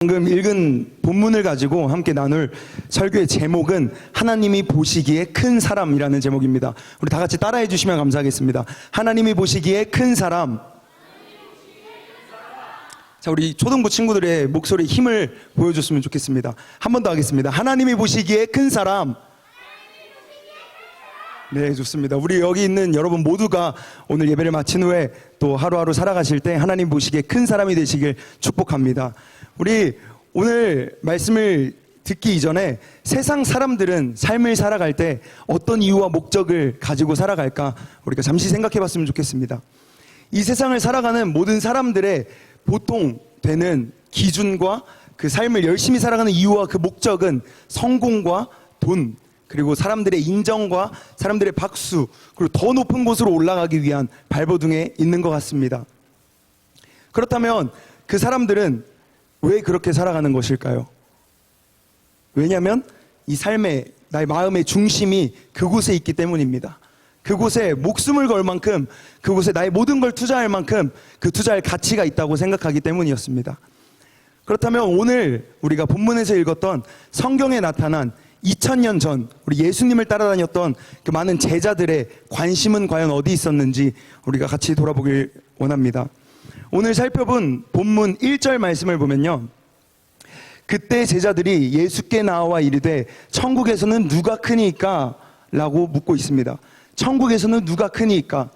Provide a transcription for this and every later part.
방금 읽은 본문을 가지고 함께 나눌 설교의 제목은 하나님이 보시기에 큰 사람이라는 제목입니다. 우리 다 같이 따라해 주시면 감사하겠습니다. 하나님이 보시기에 큰 사람. 자, 우리 초등부 친구들의 목소리에 힘을 보여줬으면 좋겠습니다. 한 번 더 하겠습니다. 하나님이 보시기에 큰 사람. 네, 좋습니다. 우리 여기 있는 여러분 모두가 오늘 예배를 마친 후에 또 하루하루 살아가실 때 하나님 보시기에 큰 사람이 되시길 축복합니다. 우리 오늘 말씀을 듣기 이전에 세상 사람들은 삶을 살아갈 때 어떤 이유와 목적을 가지고 살아갈까 우리가 잠시 생각해 봤으면 좋겠습니다. 이 세상을 살아가는 모든 사람들의 보통 되는 기준과 그 삶을 열심히 살아가는 이유와 그 목적은 성공과 돈, 그리고 사람들의 인정과 사람들의 박수, 그리고 더 높은 곳으로 올라가기 위한 발버둥에 있는 것 같습니다. 그렇다면 그 사람들은 왜 그렇게 살아가는 것일까요? 왜냐하면 이 삶의 나의 마음의 중심이 그곳에 있기 때문입니다. 그곳에 목숨을 걸 만큼, 그곳에 나의 모든 걸 투자할 만큼 그 투자할 가치가 있다고 생각하기 때문이었습니다. 그렇다면 오늘 우리가 본문에서 읽었던 성경에 나타난 2000년 전 우리 예수님을 따라다녔던 그 많은 제자들의 관심은 과연 어디 있었는지 우리가 같이 돌아보길 원합니다. 오늘 살펴본 본문 1절 말씀을 보면요, 그때 제자들이 예수께 나와 이르되 천국에서는 누가 크니까? 라고 묻고 있습니다. 천국에서는 누가 크니까?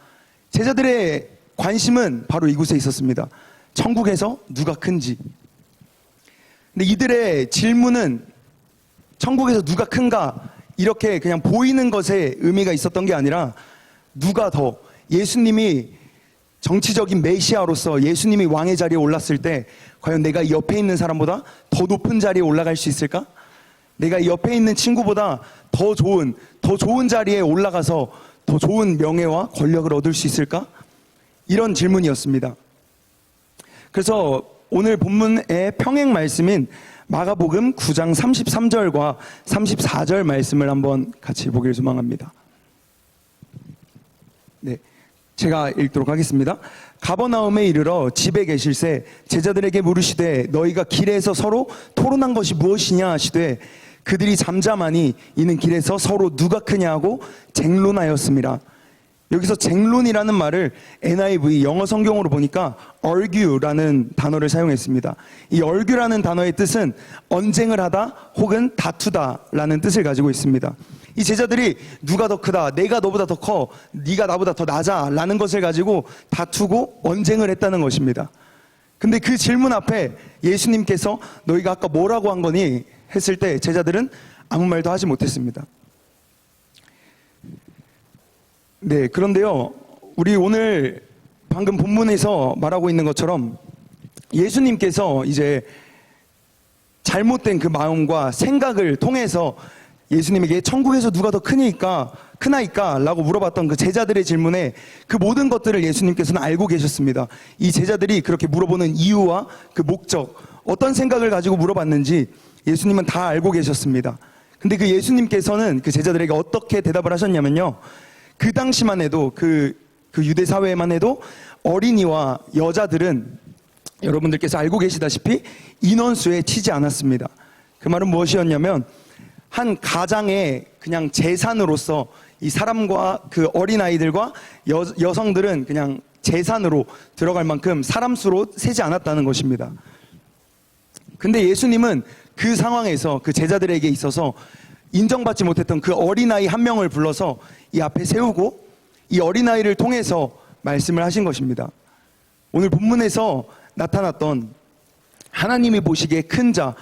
제자들의 관심은 바로 이곳에 있었습니다. 천국에서 누가 큰지. 근데 이들의 질문은 천국에서 누가 큰가 이렇게 그냥 보이는 것에 의미가 있었던 게 아니라 누가 더, 예수님이 정치적인 메시아로서 예수님이 왕의 자리에 올랐을 때 과연 내가 옆에 있는 사람보다 더 높은 자리에 올라갈 수 있을까? 내가 옆에 있는 친구보다 더 좋은 자리에 올라가서 더 좋은 명예와 권력을 얻을 수 있을까? 이런 질문이었습니다. 그래서 오늘 본문의 평행 말씀인 마가복음 9장 33절과 34절 말씀을 한번 같이 보길 소망합니다. 네, 제가 읽도록 하겠습니다. 가버나움에 이르러 집에 계실새 제자들에게 물으시되 너희가 길에서 서로 토론한 것이 무엇이냐 하시되 그들이 잠잠하니 이는 길에서 서로 누가 크냐 하고 쟁론하였습니다. 여기서 쟁론이라는 말을 NIV 영어 성경으로 보니까 argue라는 단어를 사용했습니다. 이 argue라는 단어의 뜻은 언쟁을 하다 혹은 다투다라는 뜻을 가지고 있습니다. 이 제자들이 누가 더 크다, 내가 너보다 더 커, 네가 나보다 더 낮아 라는 것을 가지고 다투고 언쟁을 했다는 것입니다. 근데 그 질문 앞에 예수님께서 너희가 아까 뭐라고 한 거니? 했을 때 제자들은 아무 말도 하지 못했습니다. 네, 그런데요, 우리 오늘 방금 본문에서 말하고 있는 것처럼 예수님께서 이제 잘못된 그 마음과 생각을 통해서 예수님에게 천국에서 누가 더 크나이까? 라고 물어봤던 그 제자들의 질문에 그 모든 것들을 예수님께서는 알고 계셨습니다. 이 제자들이 그렇게 물어보는 이유와 그 목적, 어떤 생각을 가지고 물어봤는지 예수님은 다 알고 계셨습니다. 근데 그 예수님께서는 그 제자들에게 어떻게 대답을 하셨냐면요, 그 당시만 해도 그 유대 사회에만 해도 어린이와 여자들은 여러분들께서 알고 계시다시피 인원수에 치지 않았습니다. 그 말은 무엇이었냐면 한 가장의 그냥 재산으로서 이 사람과 그 어린아이들과 여성들은 그냥 재산으로 들어갈 만큼 사람 수로 세지 않았다는 것입니다. 근데 예수님은 그 상황에서 그 제자들에게 있어서 인정받지 못했던 그 어린아이 한 명을 불러서 이 앞에 세우고 이 어린아이를 통해서 말씀을 하신 것입니다. 오늘 본문에서 나타났던 하나님이 보시기에 큰 자,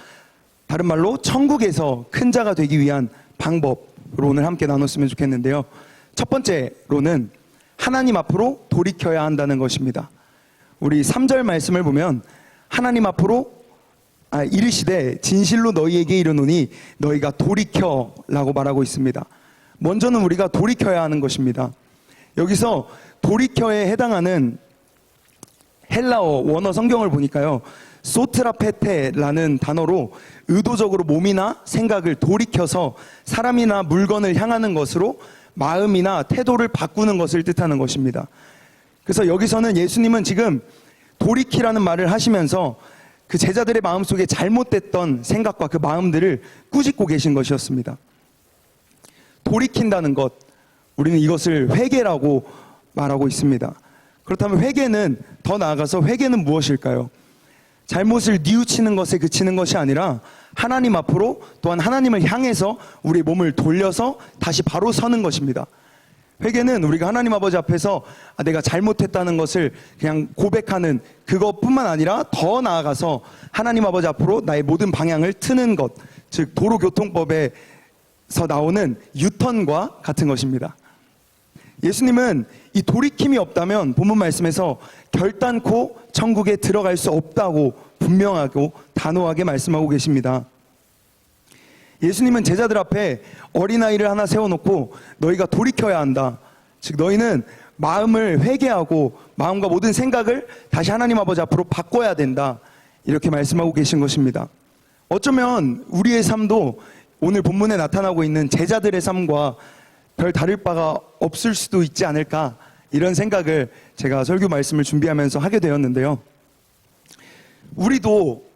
다른 말로 천국에서 큰 자가 되기 위한 방법으로 오늘 함께 나눴으면 좋겠는데요. 첫 번째로는 하나님 앞으로 돌이켜야 한다는 것입니다. 우리 3절 말씀을 보면 하나님 앞으로 이르시되 진실로 너희에게 이르노니 너희가 돌이켜 라고 말하고 있습니다. 먼저는 우리가 돌이켜야 하는 것입니다. 여기서 돌이켜에 해당하는 헬라어 원어 성경을 보니까요, 소트라페테라는 단어로 의도적으로 몸이나 생각을 돌이켜서 사람이나 물건을 향하는 것으로 마음이나 태도를 바꾸는 것을 뜻하는 것입니다. 그래서 여기서는 예수님은 지금 돌이키라는 말을 하시면서 그 제자들의 마음속에 잘못됐던 생각과 그 마음들을 꾸짖고 계신 것이었습니다. 돌이킨다는 것, 우리는 이것을 회개라고 말하고 있습니다. 그렇다면 회개는, 더 나아가서 회개는 무엇일까요? 잘못을 뉘우치는 것에 그치는 것이 아니라 하나님 앞으로, 또한 하나님을 향해서 우리의 몸을 돌려서 다시 바로 서는 것입니다. 회개는 우리가 하나님 아버지 앞에서 내가 잘못했다는 것을 그냥 고백하는 그것뿐만 아니라 더 나아가서 하나님 아버지 앞으로 나의 모든 방향을 트는 것, 즉 도로교통법에서 나오는 유턴과 같은 것입니다. 예수님은 이 돌이킴이 없다면 본문 말씀에서 결단코 천국에 들어갈 수 없다고 분명하고 단호하게 말씀하고 계십니다. 예수님은 제자들 앞에 어린아이를 하나 세워놓고 너희가 돌이켜야 한다. 즉 너희는 마음을 회개하고 마음과 모든 생각을 다시 하나님 아버지 앞으로 바꿔야 된다. 이렇게 말씀하고 계신 것입니다. 어쩌면 우리의 삶도 오늘 본문에 나타나고 있는 제자들의 삶과 별 다를 바가 없을 수도 있지 않을까, 이런 생각을 제가 설교 말씀을 준비하면서 하게 되었는데요. 우리도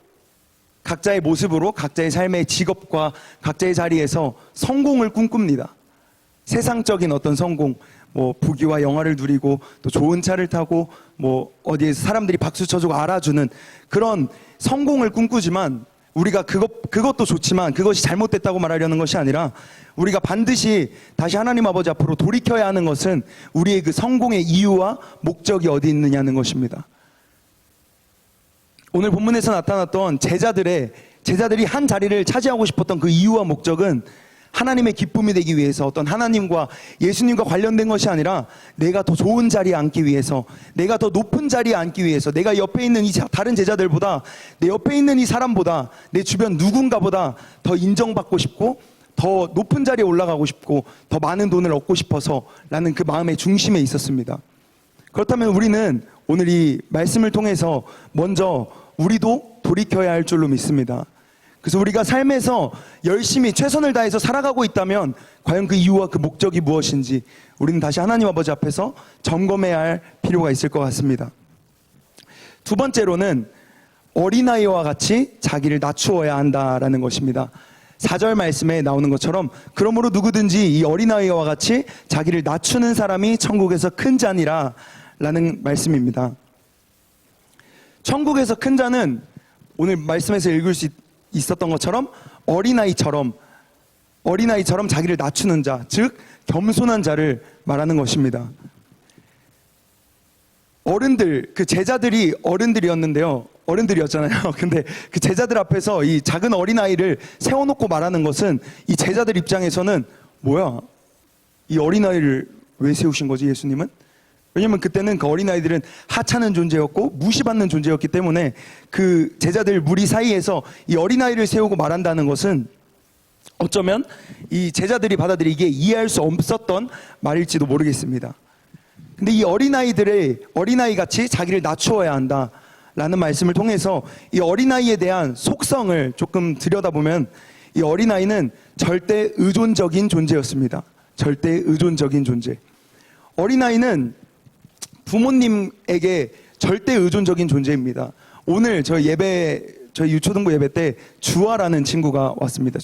각자의 모습으로 각자의 삶의 직업과 각자의 자리에서 성공을 꿈꿉니다. 세상적인 어떤 성공, 부귀와 영화를 누리고 또 좋은 차를 타고 어디에서 사람들이 박수 쳐주고 알아주는 그런 성공을 꿈꾸지만, 우리가 그것도 좋지만 그것이 잘못됐다고 말하려는 것이 아니라 우리가 반드시 다시 하나님 아버지 앞으로 돌이켜야 하는 것은 우리의 그 성공의 이유와 목적이 어디 있느냐는 것입니다. 오늘 본문에서 나타났던 제자들이 한 자리를 차지하고 싶었던 그 이유와 목적은 하나님의 기쁨이 되기 위해서, 어떤 하나님과 예수님과 관련된 것이 아니라 내가 더 좋은 자리에 앉기 위해서, 내가 더 높은 자리에 앉기 위해서, 내가 옆에 있는 이 다른 제자들보다, 내 옆에 있는 이 사람보다, 내 주변 누군가보다 더 인정받고 싶고 더 높은 자리에 올라가고 싶고 더 많은 돈을 얻고 싶어서 라는 그 마음의 중심에 있었습니다. 그렇다면 우리는 오늘 이 말씀을 통해서 먼저 우리도 돌이켜야 할 줄로 믿습니다. 그래서 우리가 삶에서 열심히 최선을 다해서 살아가고 있다면 과연 그 이유와 그 목적이 무엇인지 우리는 다시 하나님 아버지 앞에서 점검해야 할 필요가 있을 것 같습니다. 두 번째로는 어린아이와 같이 자기를 낮추어야 한다라는 것입니다. 4절 말씀에 나오는 것처럼 그러므로 누구든지 이 어린아이와 같이 자기를 낮추는 사람이 천국에서 큰 자니라 라는 말씀입니다. 천국에서 큰 자는 오늘 말씀에서 읽을 수 있었던 것처럼 어린아이처럼 자기를 낮추는 자, 즉 겸손한 자를 말하는 것입니다. 그 제자들이 어른들이었잖아요. 근데 그 제자들 앞에서 이 작은 어린아이를 세워놓고 말하는 것은 이 제자들 입장에서는 뭐야? 이 어린아이를 왜 세우신 거지, 예수님은? 왜냐면 그때는 그 어린아이들은 하찮은 존재였고 무시받는 존재였기 때문에 그 제자들 무리 사이에서 이 어린아이를 세우고 말한다는 것은 어쩌면 이 제자들이 받아들이기에 이해할 수 없었던 말일지도 모르겠습니다. 근데 이 어린아이같이 자기를 낮추어야 한다라는 말씀을 통해서 이 어린아이에 대한 속성을 조금 들여다보면 이 어린아이는 절대 의존적인 존재였습니다. 절대 의존적인 존재. 어린아이는 부모님에게 절대 의존적인 존재입니다. 오늘 저희 유초등부 예배 때 주아라는 친구가 왔습니다.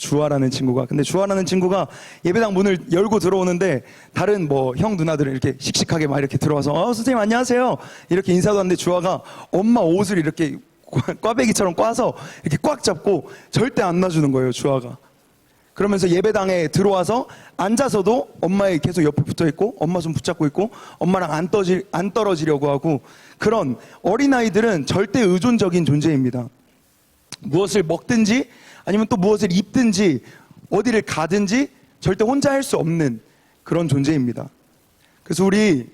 근데 주아라는 친구가 예배당 문을 열고 들어오는데 다른 형 누나들은 이렇게 씩씩하게 막 이렇게 들어와서 선생님 안녕하세요 이렇게 인사도 하는데 주아가 엄마 옷을 이렇게 꽈배기처럼 꽈서 이렇게 꽉 잡고 절대 안 놔주는 거예요, 주아가. 그러면서 예배당에 들어와서 앉아서도 엄마의 계속 옆에 붙어 있고 엄마 손 붙잡고 있고 엄마랑 안 떨어지려고 하고, 그런 어린아이들은 절대 의존적인 존재입니다. 무엇을 먹든지 아니면 또 무엇을 입든지 어디를 가든지 절대 혼자 할 수 없는 그런 존재입니다. 그래서 우리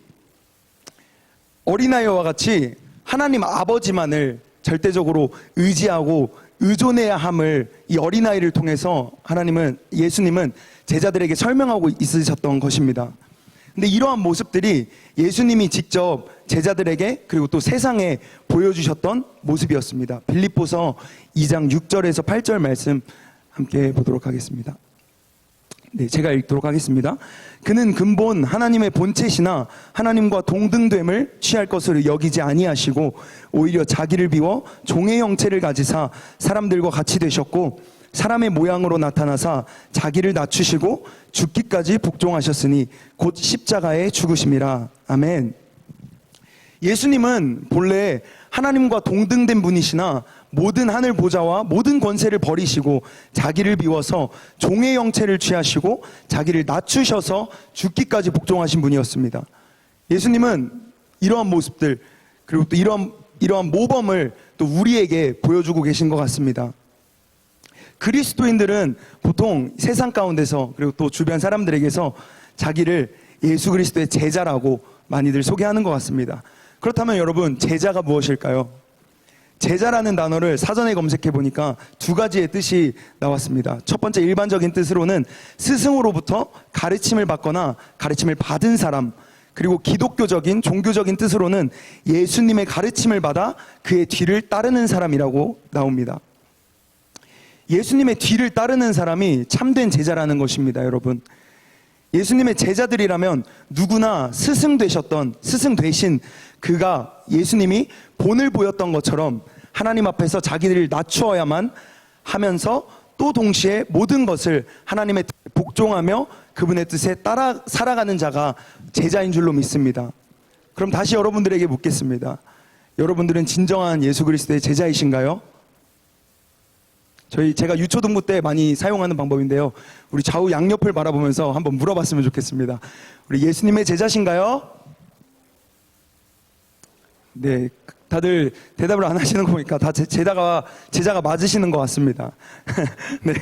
어린아이와 같이 하나님 아버지만을 절대적으로 의지하고 의존해야 함을 이 어린아이를 통해서 예수님은 제자들에게 설명하고 있으셨던 것입니다. 근데 이러한 모습들이 예수님이 직접 제자들에게 그리고 또 세상에 보여주셨던 모습이었습니다. 빌립보서 2장 6절에서 8절 말씀 함께 보도록 하겠습니다. 네, 제가 읽도록 하겠습니다. 그는 근본 하나님의 본체시나 하나님과 동등됨을 취할 것으로 여기지 아니하시고 오히려 자기를 비워 종의 형체를 가지사 사람들과 같이 되셨고 사람의 모양으로 나타나사 자기를 낮추시고 죽기까지 복종하셨으니 곧 십자가에 죽으심이라. 아멘. 예수님은 본래 하나님과 동등된 분이시나 모든 하늘 보좌와 모든 권세를 버리시고 자기를 비워서 종의 형체를 취하시고 자기를 낮추셔서 죽기까지 복종하신 분이었습니다. 예수님은 이러한 모습들 그리고 또 이러한 모범을 또 우리에게 보여주고 계신 것 같습니다. 그리스도인들은 보통 세상 가운데서 그리고 또 주변 사람들에게서 자기를 예수 그리스도의 제자라고 많이들 소개하는 것 같습니다. 그렇다면 여러분, 제자가 무엇일까요? 제자라는 단어를 사전에 검색해 보니까 두 가지의 뜻이 나왔습니다. 첫 번째, 일반적인 뜻으로는 스승으로부터 가르침을 받거나 가르침을 받은 사람, 그리고 기독교적인 종교적인 뜻으로는 예수님의 가르침을 받아 그의 뒤를 따르는 사람이라고 나옵니다. 예수님의 뒤를 따르는 사람이 참된 제자라는 것입니다, 여러분. 예수님의 제자들이라면 누구나 스승 되신 그가 예수님이 본을 보였던 것처럼 하나님 앞에서 자기를 낮추어야만 하면서 또 동시에 모든 것을 하나님의 뜻에 복종하며 그분의 뜻에 따라 살아가는 자가 제자인 줄로 믿습니다. 그럼 다시 여러분들에게 묻겠습니다. 여러분들은 진정한 예수 그리스도의 제자이신가요? 제가 유초등부 때 많이 사용하는 방법인데요. 우리 좌우 양옆을 바라보면서 한번 물어봤으면 좋겠습니다. 우리 예수님의 제자신가요? 네, 다들 대답을 안 하시는 거 보니까 다 제자가 맞으시는 것 같습니다. 네,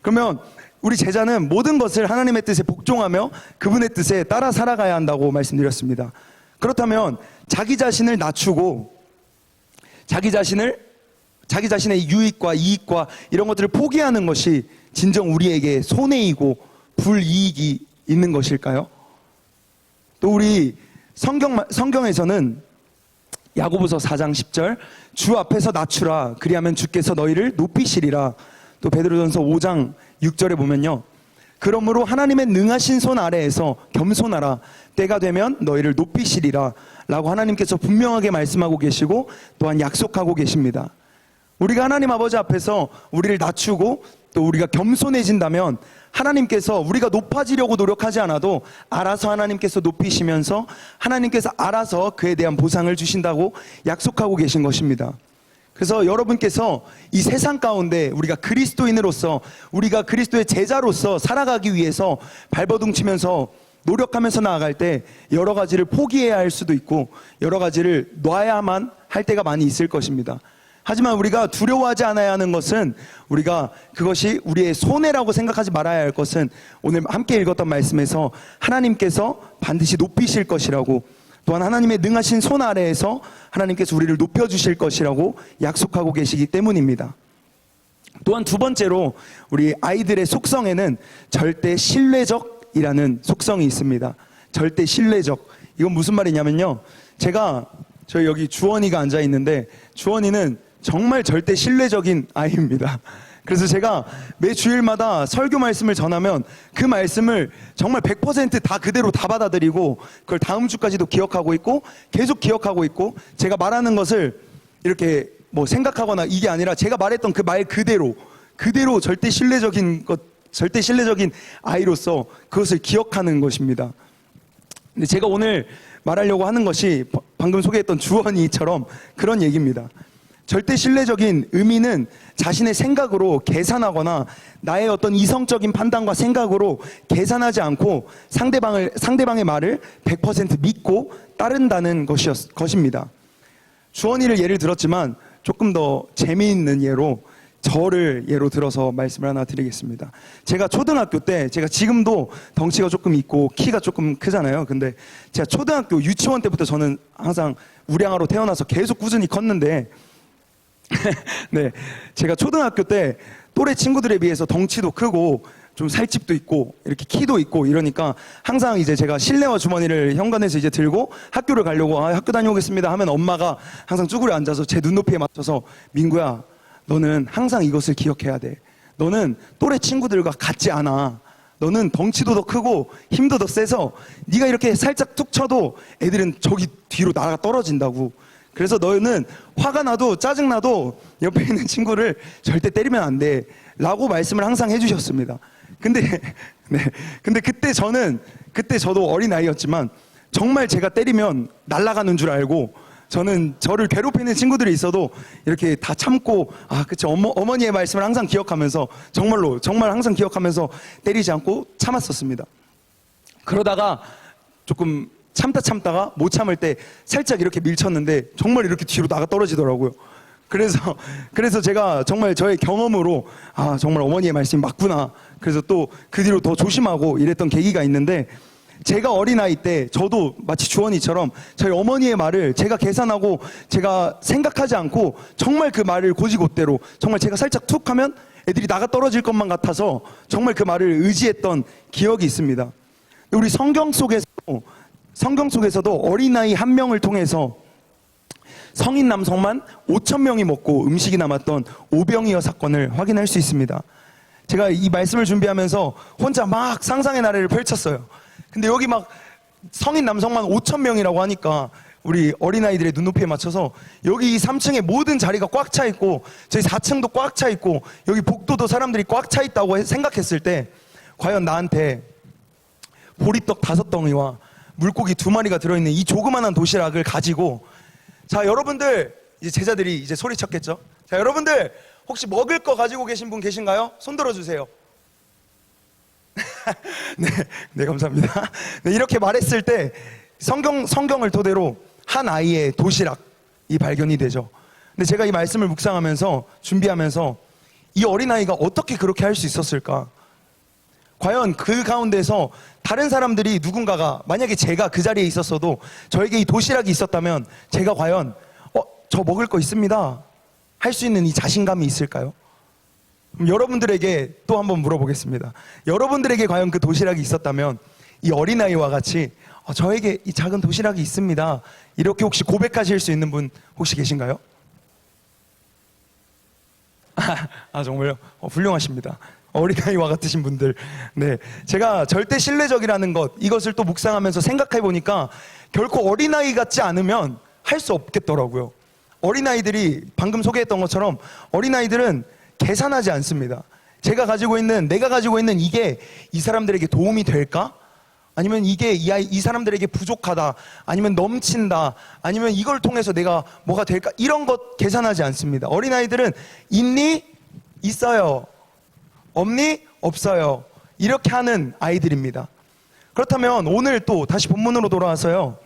그러면 우리 제자는 모든 것을 하나님의 뜻에 복종하며 그분의 뜻에 따라 살아가야 한다고 말씀드렸습니다. 그렇다면 자기 자신을 낮추고 자기 자신의 유익과 이익과 이런 것들을 포기하는 것이 진정 우리에게 손해이고 불이익이 있는 것일까요? 또 우리 성경에서는 야고보서 4장 10절 주 앞에서 낮추라 그리하면 주께서 너희를 높이시리라. 또 베드로전서 5장 6절에 보면요, 그러므로 하나님의 능하신 손 아래에서 겸손하라 때가 되면 너희를 높이시리라 라고 하나님께서 분명하게 말씀하고 계시고 또한 약속하고 계십니다. 우리가 하나님 아버지 앞에서 우리를 낮추고 또 우리가 겸손해진다면 하나님께서 우리가 높아지려고 노력하지 않아도 알아서 하나님께서 높이시면서 하나님께서 알아서 그에 대한 보상을 주신다고 약속하고 계신 것입니다. 그래서 여러분께서 이 세상 가운데 우리가 그리스도인으로서 우리가 그리스도의 제자로서 살아가기 위해서 발버둥치면서 노력하면서 나아갈 때 여러 가지를 포기해야 할 수도 있고 여러 가지를 놔야만 할 때가 많이 있을 것입니다. 하지만 우리가 두려워하지 않아야 하는 것은 우리가 그것이 우리의 손해라고 생각하지 말아야 할 것은 오늘 함께 읽었던 말씀에서 하나님께서 반드시 높이실 것이라고 또한 하나님의 능하신 손 아래에서 하나님께서 우리를 높여주실 것이라고 약속하고 계시기 때문입니다. 또한 두 번째로 우리 아이들의 속성에는 절대 신뢰적이라는 속성이 있습니다. 절대 신뢰적. 이건 무슨 말이냐면요, 저희 여기 주원이가 앉아 있는데 주원이는 정말 절대 신뢰적인 아이입니다. 그래서 제가 매 주일마다 설교 말씀을 전하면 그 말씀을 정말 100% 다 그대로 다 받아들이고 그걸 다음 주까지도 기억하고 있고 계속 기억하고 있고 제가 말하는 것을 이렇게 뭐 생각하거나 이게 아니라 제가 말했던 그 말 그대로 절대 신뢰적인 아이로서 그것을 기억하는 것입니다. 근데 제가 오늘 말하려고 하는 것이 방금 소개했던 주원이처럼 그런 얘기입니다. 절대 신뢰적인 의미는 자신의 생각으로 계산하거나 나의 어떤 이성적인 판단과 생각으로 계산하지 않고 상대방의 말을 100% 믿고 따른다는 것입니다. 주원이를 예를 들었지만 조금 더 재미있는 예로 저를 예로 들어서 말씀을 하나 드리겠습니다. 제가 초등학교 때, 제가 지금도 덩치가 조금 있고 키가 조금 크잖아요. 근데 제가 초등학교 유치원 때부터 저는 항상 우량아로 태어나서 계속 꾸준히 컸는데 네, 제가 초등학교 때 또래 친구들에 비해서 덩치도 크고 좀 살집도 있고 이렇게 키도 있고 이러니까 항상 이제 제가 실내화 주머니를 현관에서 이제 들고 학교를 가려고 학교 다녀오겠습니다 하면 엄마가 항상 쭈그려 앉아서 제 눈높이에 맞춰서 민구야, 너는 항상 이것을 기억해야 돼. 너는 또래 친구들과 같지 않아. 너는 덩치도 더 크고 힘도 더 세서 네가 이렇게 살짝 툭 쳐도 애들은 저기 뒤로 나가 떨어진다고. 그래서 너는 화가 나도 짜증나도 옆에 있는 친구를 절대 때리면 안 돼 라고 말씀을 항상 해주셨습니다. 근데 그때 저도 어린아이였지만 정말 제가 때리면 날아가는 줄 알고 저는 저를 괴롭히는 친구들이 있어도 이렇게 다 참고, 그쵸, 어머니의 말씀을 항상 기억하면서, 정말 항상 기억하면서 때리지 않고 참았었습니다. 그러다가 조금 참다가 못 참을 때 살짝 이렇게 밀쳤는데 정말 이렇게 뒤로 나가 떨어지더라고요. 그래서 제가 정말 저의 경험으로 정말 어머니의 말씀이 맞구나. 그래서 또 그 뒤로 더 조심하고 이랬던 계기가 있는데, 제가 어린아이 때 저도 마치 주원이처럼 저희 어머니의 말을 제가 계산하고 제가 생각하지 않고 정말 그 말을 고지고대로 정말 제가 살짝 툭 하면 애들이 나가 떨어질 것만 같아서 정말 그 말을 의지했던 기억이 있습니다. 우리 성경 속에서도 어린아이 한 명을 통해서 성인 남성만 5,000명이 먹고 음식이 남았던 오병이어 사건을 확인할 수 있습니다. 제가 이 말씀을 준비하면서 혼자 막 상상의 나래를 펼쳤어요. 근데 여기 막 성인 남성만 5,000명이라고 하니까 우리 어린아이들의 눈높이에 맞춰서 여기 이 3층에 모든 자리가 꽉 차 있고 저희 4층도 꽉 차 있고 여기 복도도 사람들이 꽉 차 있다고 생각했을 때 과연 나한테 보리떡 5덩이와 물고기 2마리가 들어있는 이 조그만한 도시락을 가지고, 자, 여러분들, 이제 제자들이 이제 소리쳤겠죠? 자, 여러분들 혹시 먹을 거 가지고 계신 분 계신가요? 손 들어주세요. 네, 감사합니다. 네, 이렇게 말했을 때 성경을 토대로 한 아이의 도시락이 발견이 되죠. 근데 제가 이 말씀을 묵상하면서 준비하면서 이 어린아이가 어떻게 그렇게 할 수 있었을까? 과연 그 가운데서 다른 사람들이 누군가가, 만약에 제가 그 자리에 있었어도 저에게 이 도시락이 있었다면 제가 과연 저 먹을 거 있습니다 할 수 있는 이 자신감이 있을까요? 그럼 여러분들에게 또 한번 물어보겠습니다. 여러분들에게 과연 그 도시락이 있었다면 이 어린아이와 같이 저에게 이 작은 도시락이 있습니다 이렇게 혹시 고백하실 수 있는 분 혹시 계신가요? 정말요? 훌륭하십니다. 어린아이와 같으신 분들. 네, 제가 절대 신뢰적이라는 것, 이것을 또 묵상하면서 생각해 보니까 결코 어린아이 같지 않으면 할 수 없겠더라고요. 어린아이들이 방금 소개했던 것처럼 어린아이들은 계산하지 않습니다. 내가 가지고 있는 이게 이 사람들에게 도움이 될까? 아니면 이게 이 사람들에게 부족하다, 아니면 넘친다, 아니면 이걸 통해서 내가 뭐가 될까? 이런 것 계산하지 않습니다. 어린아이들은 있니? 있어요. 없니? 없어요. 이렇게 하는 아이들입니다. 그렇다면 오늘 또 다시 본문으로 돌아와서요,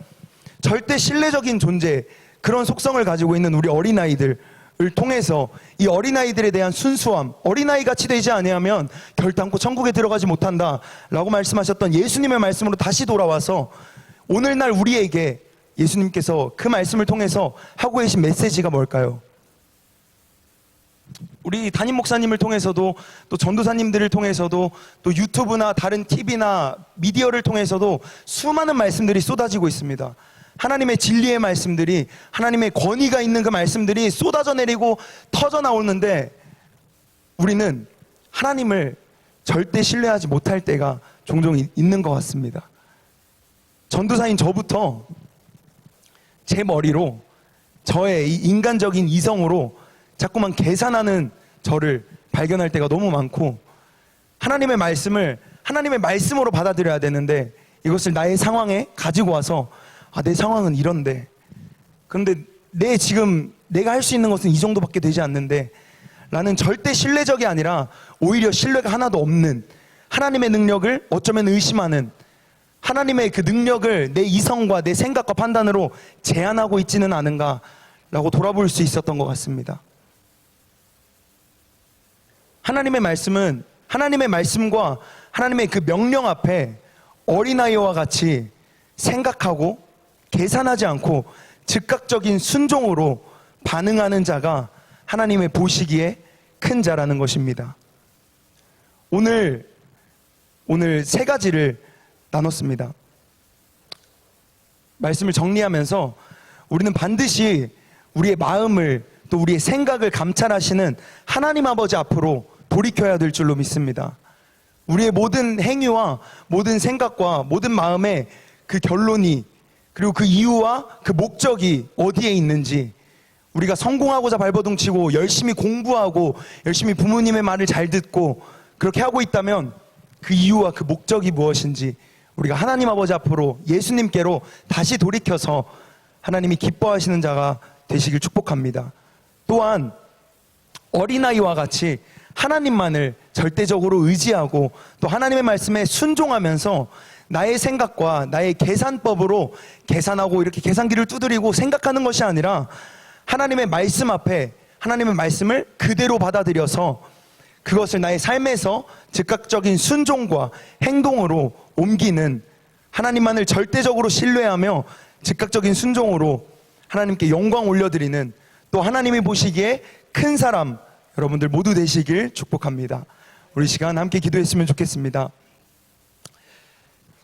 절대 신뢰적인 존재, 그런 속성을 가지고 있는 우리 어린아이들을 통해서 이 어린아이들에 대한 순수함, 어린아이같이 되지 아니하면 결단코 천국에 들어가지 못한다 라고 말씀하셨던 예수님의 말씀으로 다시 돌아와서 오늘날 우리에게 예수님께서 그 말씀을 통해서 하고 계신 메시지가 뭘까요? 우리 담임 목사님을 통해서도, 또 전도사님들을 통해서도, 또 유튜브나 다른 TV나 미디어를 통해서도 수많은 말씀들이 쏟아지고 있습니다. 하나님의 진리의 말씀들이, 하나님의 권위가 있는 그 말씀들이 쏟아져 내리고 터져 나오는데 우리는 하나님을 절대 신뢰하지 못할 때가 종종 있는 것 같습니다. 전도사인 저부터 제 머리로, 저의 이 인간적인 이성으로 자꾸만 계산하는 저를 발견할 때가 너무 많고, 하나님의 말씀으로 받아들여야 되는데 이것을 나의 상황에 가지고 와서 내 상황은 이런데, 그런데 내가 할 수 있는 것은 이 정도밖에 되지 않는데 라는 절대 신뢰적이 아니라 오히려 신뢰가 하나도 없는 하나님의 능력을 어쩌면 의심하는, 하나님의 그 능력을 내 이성과 내 생각과 판단으로 제한하고 있지는 않은가 라고 돌아볼 수 있었던 것 같습니다. 하나님의 말씀과 하나님의 그 명령 앞에 어린아이와 같이 생각하고 계산하지 않고 즉각적인 순종으로 반응하는 자가 하나님의 보시기에 큰 자라는 것입니다. 오늘 3가지를 나눴습니다. 말씀을 정리하면서 우리는 반드시 우리의 마음을, 또 우리의 생각을 감찰하시는 하나님 아버지 앞으로 돌이켜야 될 줄로 믿습니다. 우리의 모든 행위와 모든 생각과 모든 마음의 그 결론이, 그리고 그 이유와 그 목적이 어디에 있는지, 우리가 성공하고자 발버둥치고 열심히 공부하고 열심히 부모님의 말을 잘 듣고 그렇게 하고 있다면 그 이유와 그 목적이 무엇인지 우리가 하나님 아버지 앞으로 예수님께로 다시 돌이켜서 하나님이 기뻐하시는 자가 되시길 축복합니다. 또한 어린아이와 같이 하나님만을 절대적으로 의지하고 또 하나님의 말씀에 순종하면서 나의 생각과 나의 계산법으로 계산하고 이렇게 계산기를 두드리고 생각하는 것이 아니라 하나님의 말씀 앞에 하나님의 말씀을 그대로 받아들여서 그것을 나의 삶에서 즉각적인 순종과 행동으로 옮기는, 하나님만을 절대적으로 신뢰하며 즉각적인 순종으로 하나님께 영광 올려드리는, 또 하나님이 보시기에 큰 사람 여러분들 모두 되시길 축복합니다. 우리 시간 함께 기도했으면 좋겠습니다.